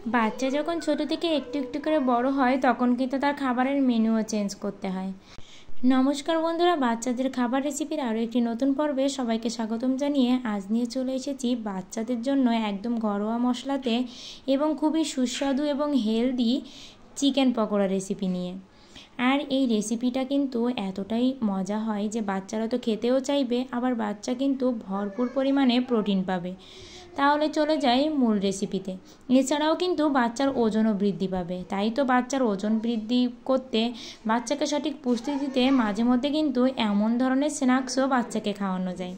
বাচ্চা যখন ছোট থেকে একটু একটু করে বড় হয় তখন কিন্তু তার খাবারের মেনুও চেঞ্জ করতে হয়। নমস্কার বন্ধুরা, বাচ্চাদের খাবার রেসিপির আরও একটি নতুন পর্বে সবাইকে স্বাগতম জানিয়ে আজ নিয়ে চলে এসেছি বাচ্চাদের জন্য একদম ঘরোয়া মশলাতে এবং খুবই সুস্বাদু এবং হেলদি চিকেন পকোড়া রেসিপি নিয়ে। আর এই রেসিপিটা কিন্তু এতটাই মজা হয় যে বাচ্চারা তো খেতেও চাইবে, আবার বাচ্চা কিন্তু ভরপুর পরিমাণে প্রোটিন পাবে। তাহলে চলে যাই মূল রেসিপিতে। এছাড়াও কিন্তু বাচ্চার ওজনও বৃদ্ধি পাবে, তাই তো বাচ্চার ওজন বৃদ্ধি করতে, বাচ্চাকে সঠিক পুষ্টি দিতে মাঝে মধ্যে কিন্তু এমন ধরনের স্ন্যাক্সও বাচ্চাকে খাওয়ানো যায়।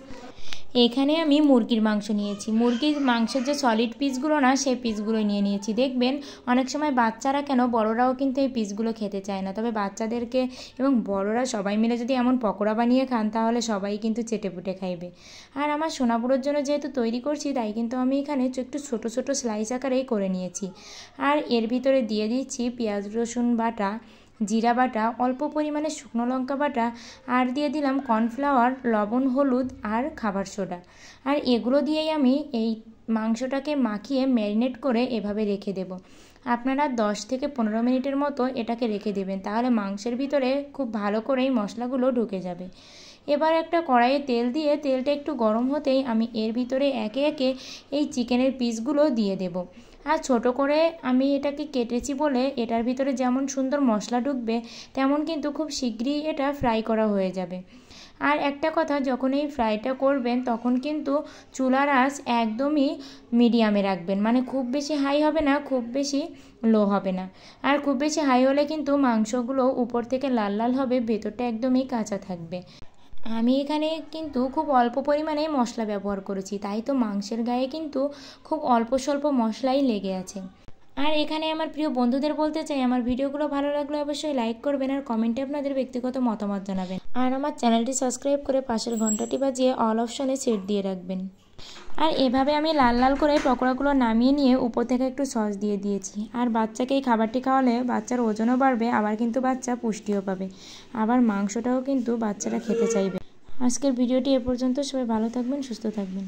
এখানে আমি মুরগির মাংস নিয়েছি। মুরগির মাংসের যে সলিড পিসগুলো না, সেই পিসগুলো নিয়েছি। দেখবেন অনেক সময় বাচ্চারা কেন, বড়রাও কিন্তু এই পিসগুলো খেতে চায় না, তবে বাচ্চাদেরকে এবং বড়রা সবাই মিলে যদি এমন পকোড়া বানিয়ে খান তাহলে সবাই কিন্তু চেটেপুটে খাইবে। আর আমার সোনাপুরোর জন্য যেহেতু তৈরি করছি, তাই কিন্তু আমি এখানে একটু ছোট ছোট স্লাইস আকারেই করে নিয়েছি। আর এর ভিতরে দিয়ে দিচ্ছি পেঁয়াজ রসুন বাটা, জিরা বাটা, অল্প পরিমাণে শুকনো লঙ্কা বাটা, আর দিয়ে দিলাম কর্নফ্লাওয়ার, লবণ, হলুদ আর খাবার সোডা। আর এগুলো দিয়েই আমি এই মাংসটাকে মাখিয়ে ম্যারিনেট করে এভাবে রেখে দেব। আপনারা 10 থেকে 15 মিনিটের মতো এটাকে রেখে দেবেন, তাহলে মাংসের ভিতরে খুব ভালো করেই মশলাগুলো ঢুকে যাবে। এবার একটা কড়াইয়ে তেল দিয়ে তেলটা একটু গরম হতেই আমি এর ভিতরে একে একে এই চিকেনের পিসগুলো দিয়ে দেব। আর ছোট করে আমি এটাকে কেটেছি বলে এটার ভিতরে যেমন সুন্দর মশলা ঢুকবে, তেমন কিন্তু খুব শীঘ্রই এটা ফ্রাই করা হয়ে যাবে। আর একটা কথা, যখন এই ফ্রাইটা করবেন তখন কিন্তু চুলার আঁচ একদমই মিডিয়ামে রাখবেন, মানে খুব বেশি হাই হবে না, খুব বেশি লো হবে না। আর খুব বেশি হাই হলে কিন্তু মাংসগুলো উপর থেকে লাল লাল হবে, ভেতরটা একদমই কাঁচা থাকবে। আমি এখানে কিন্তু খুব অল্প পরিমাণে মশলা ব্যবহার করেছি, তাই তো মাংসের গায়ে কিন্তু খুব অল্প স্বল্প মশলাই লেগে আছে। আর এখানে আমার প্রিয় বন্ধুদের বলতে চাই, আমার ভিডিওগুলো ভালো লাগলে অবশ্যই লাইক করবেন আর কমেন্টে আপনাদের ব্যক্তিগত মতামত জানাবেন। আর আমার চ্যানেলটি সাবস্ক্রাইব করে পাশের ঘন্টাটি বাজিয়ে অল অপশনে সেট দিয়ে রাখবেন। আর এভাবে আমি লাল লাল করে পকোড়াগুলো নামিয়ে নিয়ে উপর থেকে একটু সস দিয়ে দিয়েছি। আর বাচ্চাকে এই খাবারটি খাওয়ালে বাচ্চার ওজনও বাড়বে, আবার কিন্তু বাচ্চা পুষ্টিও পাবে, আবার মাংসটাও কিন্তু বাচ্চারা খেতে চাইবে। আজকের ভিডিওটি এ পর্যন্ত। সবাই ভালো থাকবেন, সুস্থ থাকবেন।